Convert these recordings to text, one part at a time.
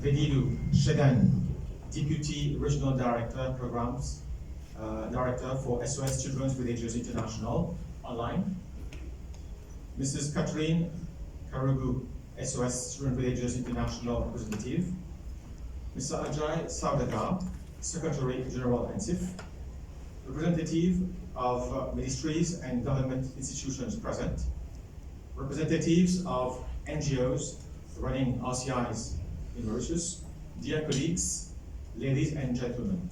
Vedilu Shegan, Deputy Regional Director, Programs Director for SOS Children's Villages International, online. Mrs. Catherine Karugu, SOS Children's Villages International Representative. Mr. Ajay Saudagar, Secretary General NSIF. Representative of ministries and government institutions present. Representatives of NGOs running RCIs in Mauritius. Dear colleagues, ladies and gentlemen.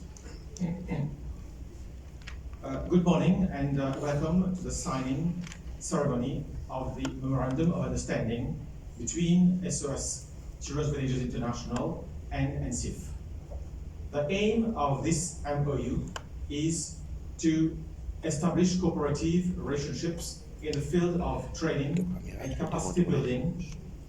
Good morning and welcome to the signing ceremony of the Memorandum of Understanding between SOS Children's Villages International and NSIF. The aim of this MoU is to establish cooperative relationships in the field of training and capacity building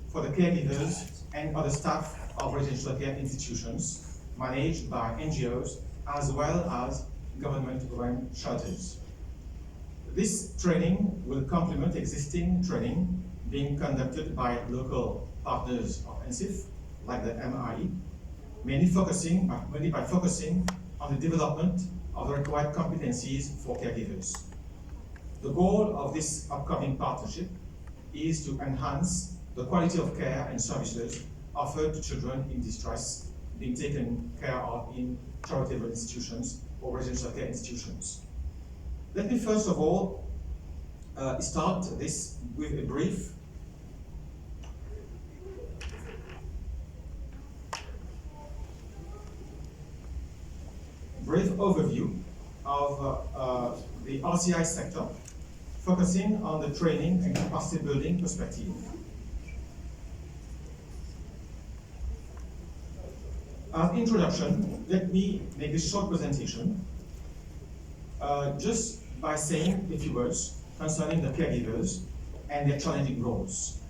for the caregivers and other staff of residential care institutions managed by NGOs as well as government-run shelters. This training will complement existing training being conducted by local partners of NSIF, like the MIE, mainly by focusing on the development of the required competencies for caregivers. The goal of this upcoming partnership is to enhance the quality of care and services offered to children in distress being taken care of in charitable institutions or residential care institutions. Let me first of all start this with a brief overview of the RCI sector, focusing on the training and capacity building perspective. As introduction, let me make this short presentation just by saying a few words concerning the caregivers and their challenging roles.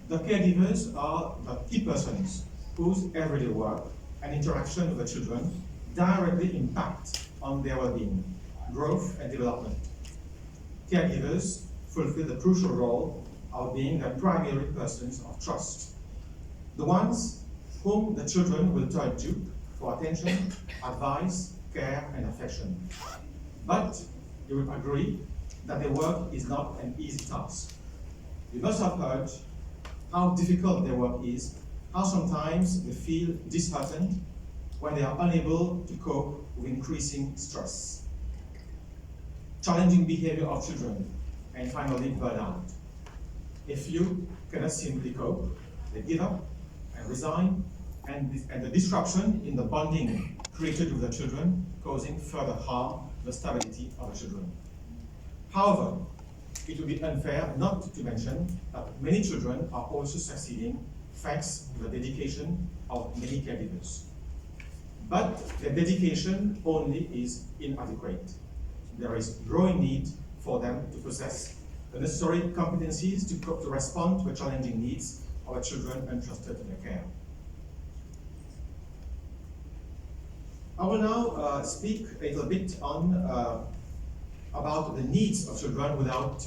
The caregivers are the key persons whose everyday work and interaction with the children directly impact on their well-being, growth, and development. Caregivers fulfill the crucial role of being the primary persons of trust, the ones whom the children will turn to for attention, advice, care, and affection. But you will agree that their work is not an easy task. You must have heard how difficult their work is, how sometimes they feel disheartened when they are unable to cope with increasing stress, challenging behavior of children, and finally burnout. A few cannot simply cope, they give up and resign, and the disruption in the bonding created with the children causing further harm to the stability of the children. However, it would be unfair not to mention that many children are also succeeding thanks to the dedication of many caregivers. But their dedication only is inadequate. There is growing need for them to possess the necessary competencies to respond to the challenging needs of the children entrusted in their care. I will now speak a little bit on about the needs of children without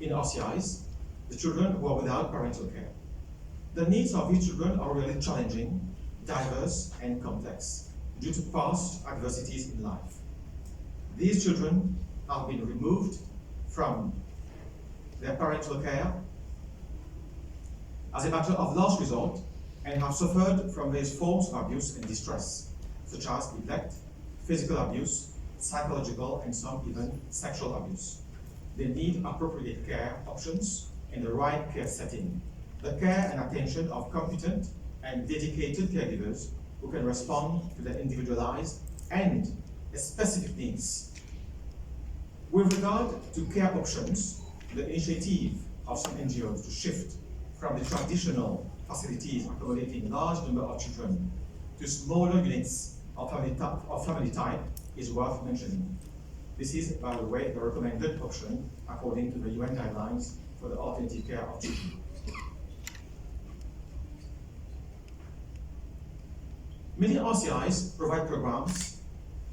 in RCIs, the children who are without parental care. The needs of these children are really challenging, diverse, and complex due to past adversities in life. These children have been removed from their parental care as a matter of last resort and have suffered from various forms of abuse and distress, such as neglect, physical abuse, psychological, and some even sexual abuse. They need appropriate care options in the right care setting, the care and attention of competent and dedicated caregivers who can respond to their individualized and specific needs. With regard to care options, the initiative of some NGOs to shift from the traditional facilities accommodating large number of children to smaller units of family type is worth mentioning. This is, by the way, the recommended option according to the UN guidelines for the alternative care of children. Many RCIs provide programs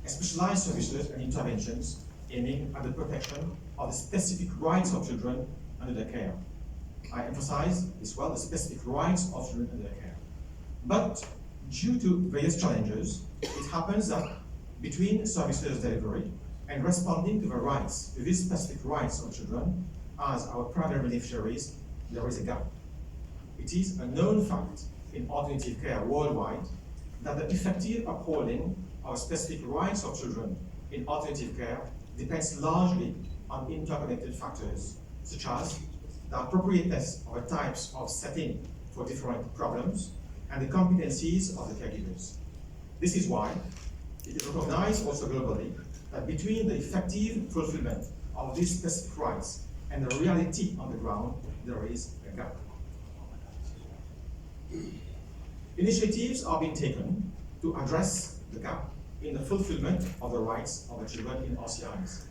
and specialized services and interventions aiming at the protection of the specific rights of children under their care. I emphasize as well the specific rights of children under their care. But due to various challenges, it happens that between services delivery and responding to the rights, to these specific rights of children, as our primary beneficiaries, there is a gap. It is a known fact in alternative care worldwide that the effective upholding of specific rights of children in alternative care depends largely on interconnected factors, such as the appropriateness of the types of setting for different problems and the competencies of the caregivers. This is why it is recognized also globally that between the effective fulfillment of these specific rights and the reality on the ground, there is a gap. Initiatives are being taken to address the gap in the fulfillment of the rights of the children in RCIs.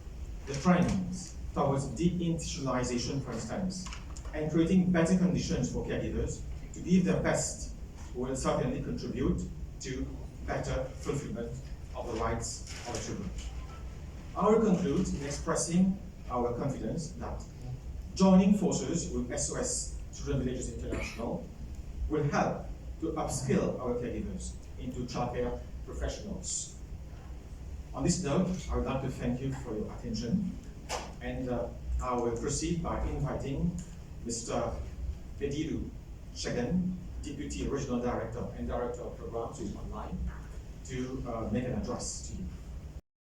The trainings towards deinstitutionalization, for instance, and creating better conditions for caregivers to give their best will certainly contribute to better fulfillment of the rights of the children. I will conclude in expressing our confidence that joining forces with SOS Children Villages International will help to upskill our caregivers into childcare professionals. On this note, I would like to thank you for your attention, and I will proceed by inviting Mr. Bediru Shagan, Deputy Regional Director and Director of Programs who is online, to make an address to you.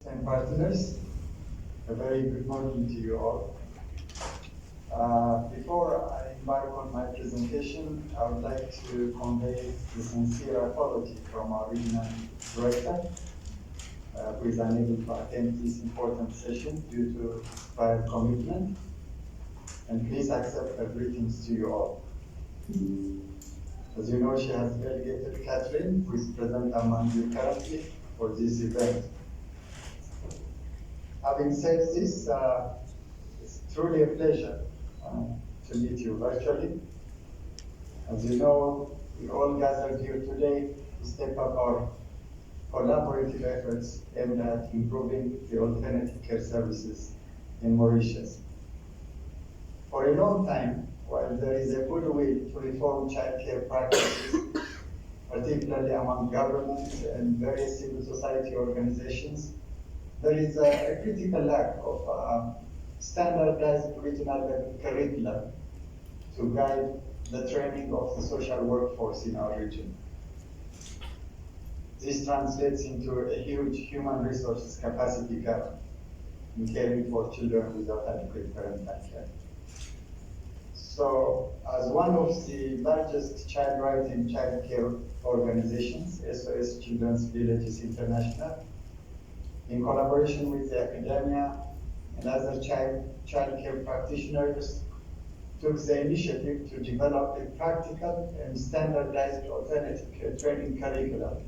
And partners, a very good morning to you all. Before I embark on my presentation, I would like to convey the sincere apology from our regional director, who is unable to attend this important session due to prior commitment. And please accept her greetings to you all. As you know, she has delegated Catherine, who is present among you currently for this event. Having said this, it's truly a pleasure to meet you virtually. As you know, we all gathered here today to step up our collaborative efforts aimed at improving the alternative care services in Mauritius. For a long time, while there is a goodwill to reform childcare practices, particularly among governments and various civil society organizations, there is a critical lack of standardized regional curriculum to guide the training of the social workforce in our region. This translates into a huge human resources capacity gap in caring for children without adequate parental care. So, as one of the largest child rights and child care organizations, SOS Children's Villages International, in collaboration with the academia and other child care practitioners, took the initiative to develop a practical and standardized alternative care training curriculum,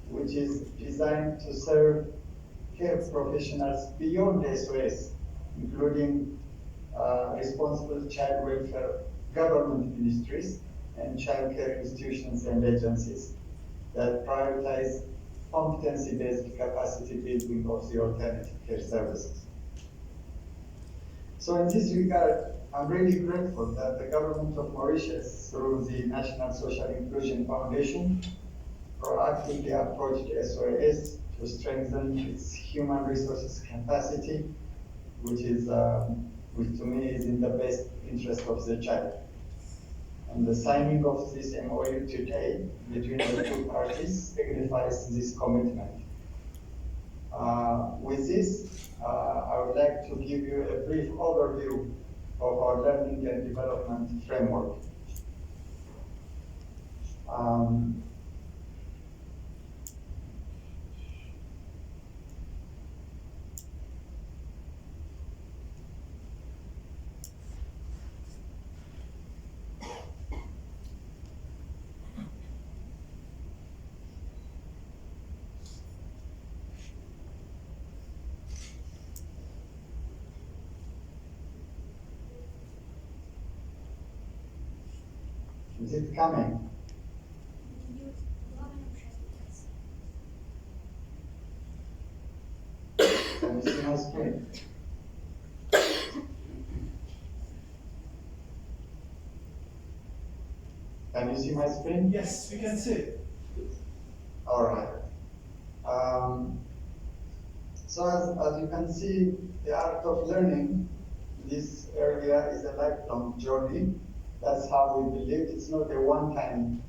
which is designed to serve care professionals beyond SOS, including responsible child welfare government ministries and child care institutions and agencies that prioritize competency-based capacity building of the alternative care services. So in this regard, I'm really grateful that the government of Mauritius, through the National Social Inclusion Foundation, proactively approached SOS to strengthen its human resources capacity, which to me is in the best interest of the child. And the signing of this MoU today between the two parties signifies this commitment. With this, I would like to give you a brief overview of our learning and development framework. Is it coming? Can you see my screen? Okay. Can you see my screen? Yes, we can see it. All right. So as you can see, the art of learning in this area is a lifelong journey. That's how we believe. It's not a one-time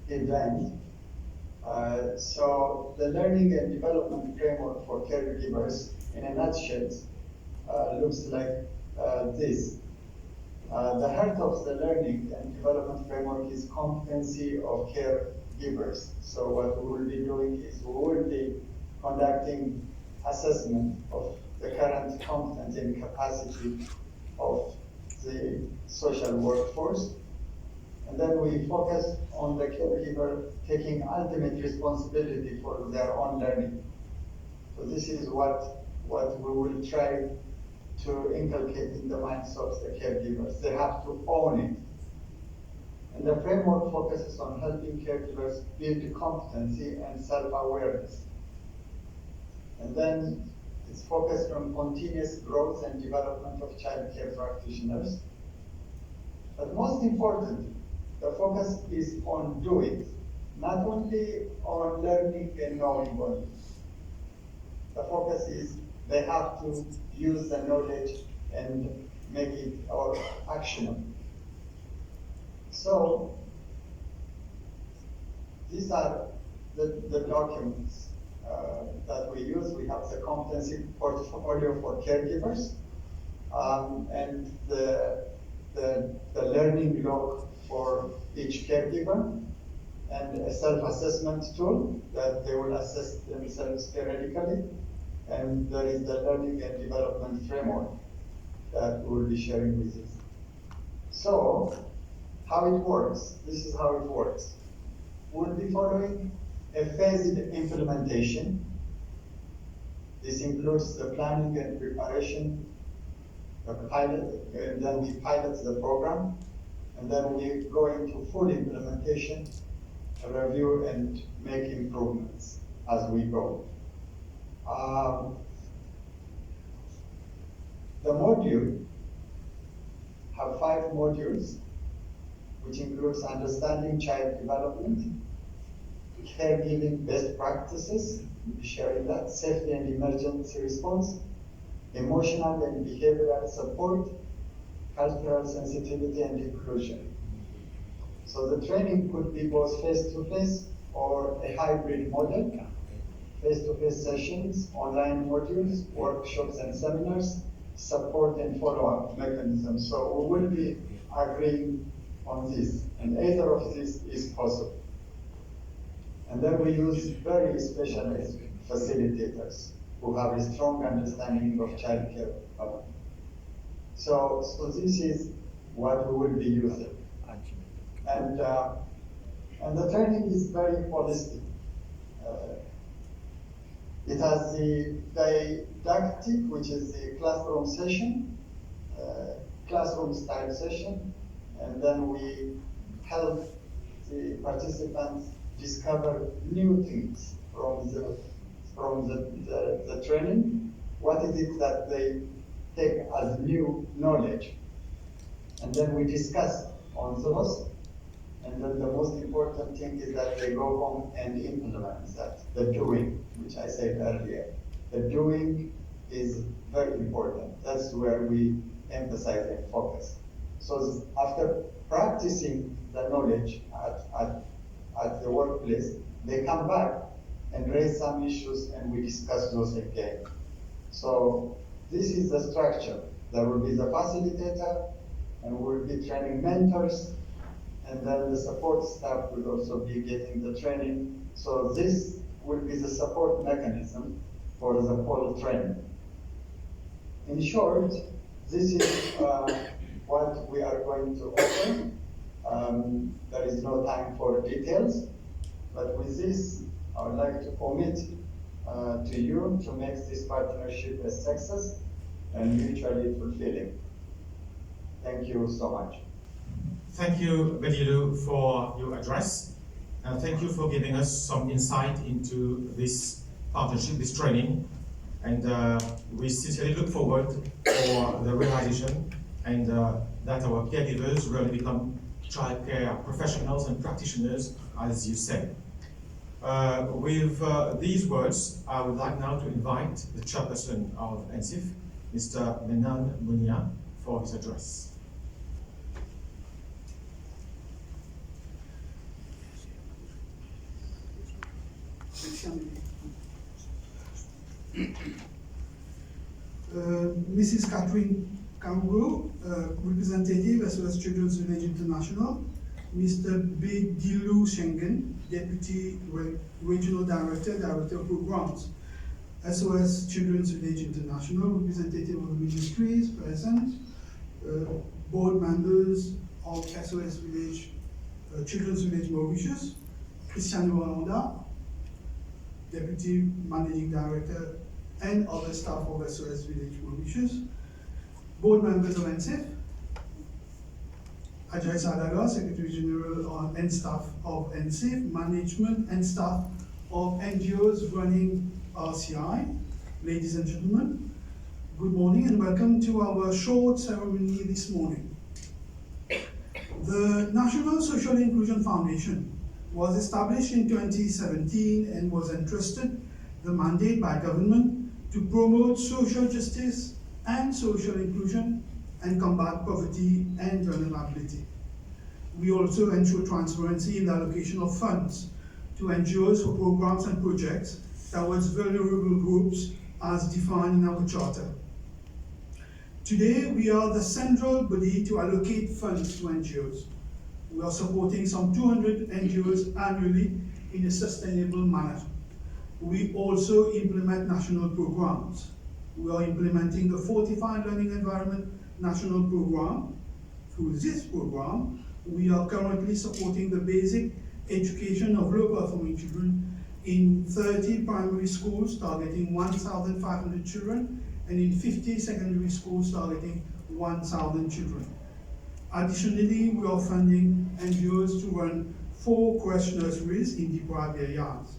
event. So the learning and development framework for caregivers, in a nutshell, looks like this. The heart of the learning and development framework is competency of caregivers. So what we will be doing is we will be conducting assessment of the current competence and capacity of the social workforce. And then we focus on the caregiver taking ultimate responsibility for their own learning. So this is what we will try to inculcate in the minds of the caregivers. They have to own it. And the framework focuses on helping caregivers build competency and self-awareness. And then it's focused on continuous growth and development of child care practitioners. But most importantly, the focus is on doing, not only on learning and knowing only. The focus is they have to use the knowledge and make it actionable. So these are the documents that we use. We have the competency portfolio for caregivers and the learning log for each caregiver, and a self-assessment tool that they will assess themselves periodically. And there is the learning and development framework that we will be sharing with you. So, how it works? This is how it works. We'll be following a phased implementation. This includes the planning and preparation, the pilot, and then we pilot the program, and then we go into full implementation, review, and make improvements as we go. The module have 5 modules, which includes understanding child development, caregiving best practices, we'll be sharing that, safety and emergency response, emotional and behavioral support, cultural sensitivity and inclusion. So the training could be both face-to-face or a hybrid model, face-to-face sessions, online modules, workshops and seminars, support and follow-up mechanisms. So we will be agreeing on this, and either of these is possible. And then we use very specialized facilitators who have a strong understanding of child care. So this is what we will be using. And the training is very holistic. It has the didactic, which is the classroom session, classroom style session, and then we help the participants discover new things from the training. What is it that they take as new knowledge? And then we discuss on those. And then the most important thing is that they go home and implement that, the doing, which I said earlier. The doing is very important. That's where we emphasize and focus. So after practicing the knowledge at the workplace, they come back and raise some issues and we discuss those again. So this is the structure. There will be the facilitator, and we'll be training mentors, and then the support staff will also be getting the training. So this will be the support mechanism for the whole training. In short, this is what we are going to offer. There is no time for details, but with this, I would like to commit to you to make this partnership a success and mutually fulfilling. Thank you so much. Thank you, Bedilu, for your address. Thank you for giving us some insight into this partnership, this training. And we sincerely look forward for the realization and that our caregivers really become childcare professionals and practitioners, as you said. With these words, I would like now to invite the chairperson of NSIF, Mr. Menan Mounia, for his address. Mrs. Catherine Kango, representative SOS Children's Village International, Mr. Bedilu Schengen, Deputy Regional Director, Director of Programs, SOS Children's Village International, representative of the ministries present, board members of SOS Village, Children's Village Mauritius, Christian Rwanda, Deputy Managing Director, and other staff of SOS Village Mauritius, board members of NSIF, Ajay Sadaga, Secretary General and staff of NSIF, management and staff of NGOs running RCI. Ladies and gentlemen, good morning and welcome to our short ceremony this morning. The National Social Inclusion Foundation was established in 2017 and was entrusted the mandate by government to promote social justice and social inclusion and combat poverty and vulnerability. We also ensure transparency in the allocation of funds to NGOs for programs and projects towards vulnerable groups as defined in our charter. Today, we are the central body to allocate funds to NGOs. We are supporting some 200 NGOs annually in a sustainable manner. We also implement national programs. We are implementing the Fortified Learning Environment National Program. Through this program, we are currently supporting the basic education of low-performing children in 30 primary schools targeting 1,500 children and in 50 secondary schools targeting 1,000 children. Additionally, we are funding NGOs to run 4 creche nurseries in deprived areas.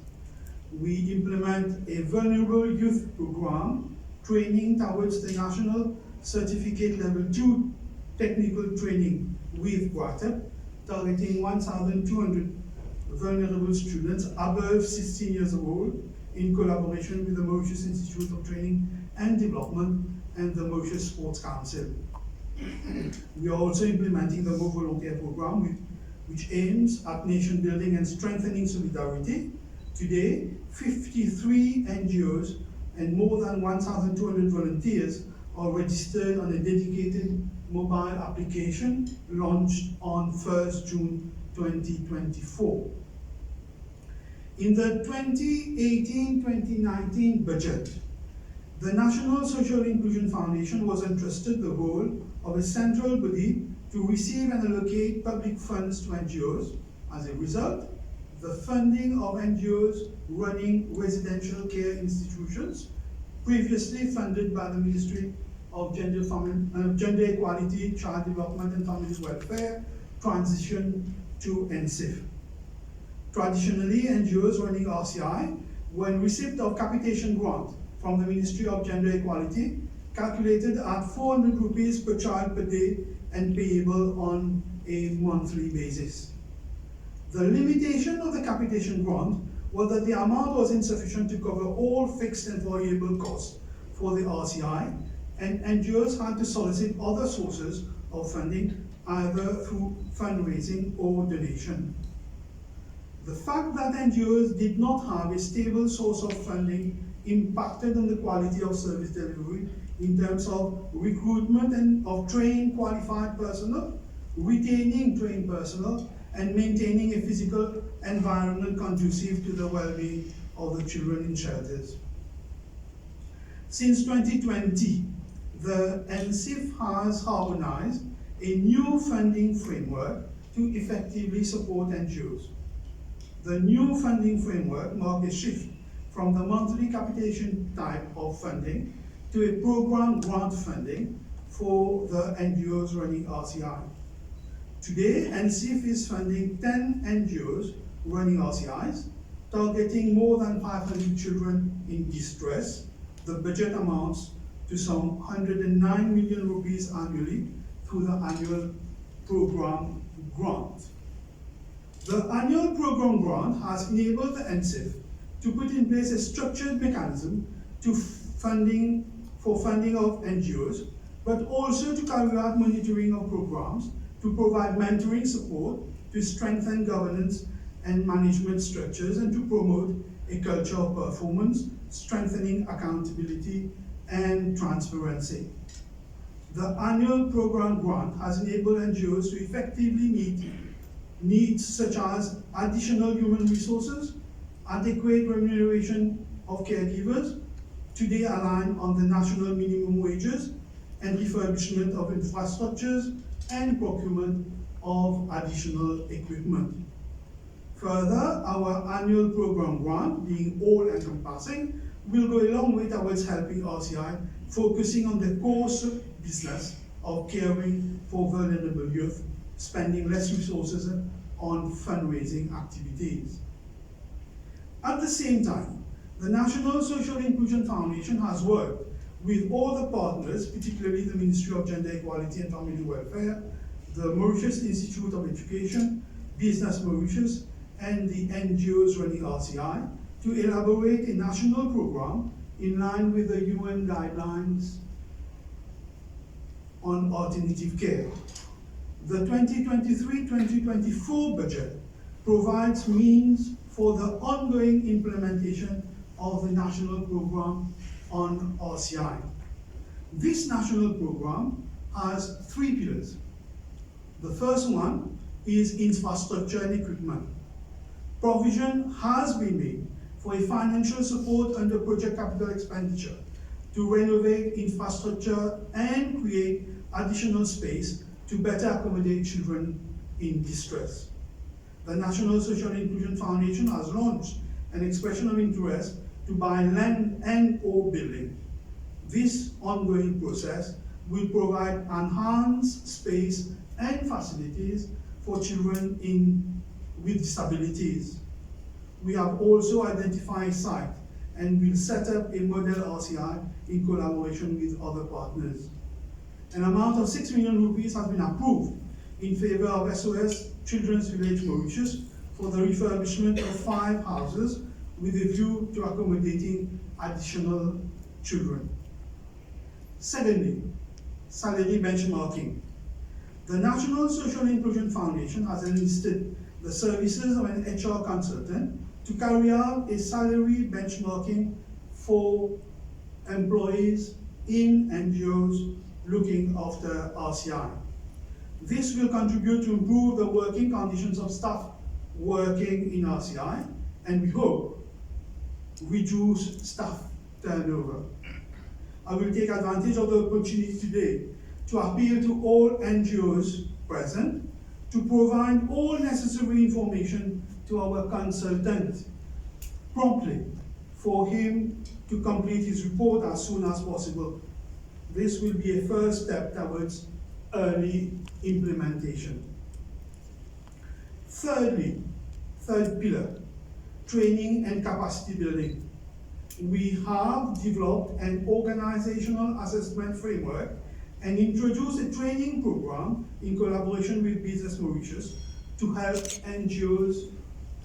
We implement a vulnerable youth program, training towards the National Certificate Level 2 technical training with GUATEP, targeting 1,200 vulnerable students above 16 years old in collaboration with the Mauritius Institute of Training and Development and the Mauritius Sports Council. We are also implementing the MoU Volunteer Program, which aims at nation building and strengthening solidarity. Today, 53 NGOs and more than 1,200 volunteers are registered on a dedicated mobile application launched on 1st June 2024. In the 2018-2019 budget, the National Social Inclusion Foundation was entrusted the role of a central body to receive and allocate public funds to NGOs. As a result, the funding of NGOs running residential care institutions, previously funded by the Ministry of Gender Equality, Child Development and Family Welfare, transitioned to NSIF. Traditionally, NGOs running RCI were in receipt of capitation grant from the Ministry of Gender Equality, calculated at 400 rupees per child per day and payable on a monthly basis. The limitation of the capitation grant was that the amount was insufficient to cover all fixed and variable costs for the RCI, and NGOs had to solicit other sources of funding, either through fundraising or donation. The fact that NGOs did not have a stable source of funding impacted on the quality of service delivery in terms of recruitment and of trained qualified personnel, retaining trained personnel, and maintaining a physical environment conducive to the well-being of the children in shelters. Since 2020, the NSIF has harmonized a new funding framework to effectively support NGOs. The new funding framework marked a shift from the monthly capitation type of funding to a program grant funding for the NGOs running RCI. Today, NSIF is funding 10 NGOs running RCIs, targeting more than 500 children in distress. The budget amounts to some 109 million rupees annually through the annual program grant. The annual program grant has enabled the NSIF to put in place a structured mechanism for funding of NGOs, but also to carry out monitoring of programs, to provide mentoring support, to strengthen governance and management structures, and to promote a culture of performance, strengthening accountability and transparency. The annual program grant has enabled NGOs to effectively meet needs such as additional human resources, adequate remuneration of caregivers, today aligned on the national minimum wages, and refurbishment of infrastructures and procurement of additional equipment. Further, our annual program grant, being all-encompassing, will go a long way towards helping RCI focusing on the core business of caring for vulnerable youth, spending less resources on fundraising activities. At the same time, the National Social Inclusion Foundation has worked with all the partners, particularly the Ministry of Gender Equality and Family Welfare, the Mauritius Institute of Education, Business Mauritius, and the NGOs running RCI, to elaborate a national program in line with the UN guidelines on alternative care. The 2023-2024 budget provides means for the ongoing implementation of the national program on RCI. This national program has 3 pillars. The first one is infrastructure and equipment. Provision has been made for a financial support under project capital expenditure to renovate infrastructure and create additional space to better accommodate children in distress. The National Social Inclusion Foundation has launched an expression of interest to buy land and/or building. This ongoing process will provide enhanced space and facilities for children with disabilities. We have also identified site and will set up a model RCI in collaboration with other partners. An amount of 6 million rupees has been approved in favor of SOS Children's Village Mauritius for the refurbishment of 5 houses with a view to accommodating additional children. Secondly, salary benchmarking. The National Social Inclusion Foundation has enlisted the services of an HR consultant to carry out a salary benchmarking for employees in NGOs looking after RCI. This will contribute to improve the working conditions of staff working in RCI, and we hope reduce staff turnover. I will take advantage of the opportunity today to appeal to all NGOs present to provide all necessary information to our consultant promptly for him to complete his report as soon as possible. This will be a first step towards early implementation. Thirdly, third pillar, training and capacity building. We have developed an organizational assessment framework and introduced a training program in collaboration with Business Mauritius to help NGOs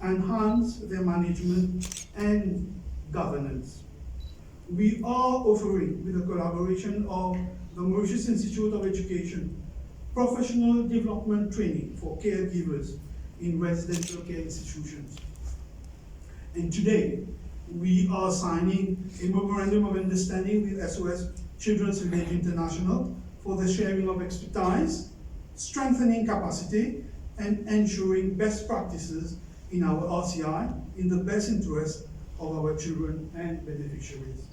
enhance their management and governance. We are offering, with the collaboration of the Mauritius Institute of Education, professional development training for caregivers in residential care institutions. And today, we are signing a memorandum of understanding with SOS Children's Village International for the sharing of expertise, strengthening capacity, and ensuring best practices in our RCI in the best interest of our children and beneficiaries.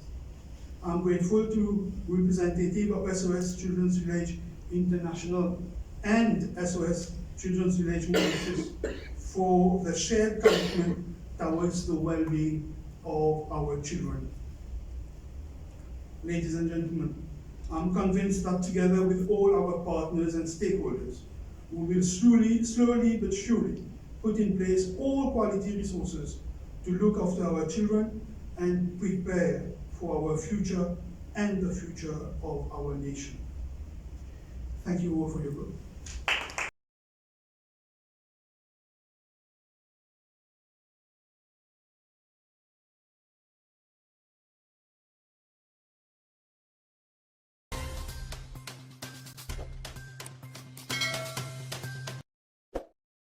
I'm grateful to representative of SOS Children's Village International and SOS Children's Village Mauritius for the shared commitment towards the well-being of our children. Ladies and gentlemen, I'm convinced that together with all our partners and stakeholders, we will slowly but surely put in place all quality resources to look after our children and prepare for our future and the future of our nation. Thank you all for your vote.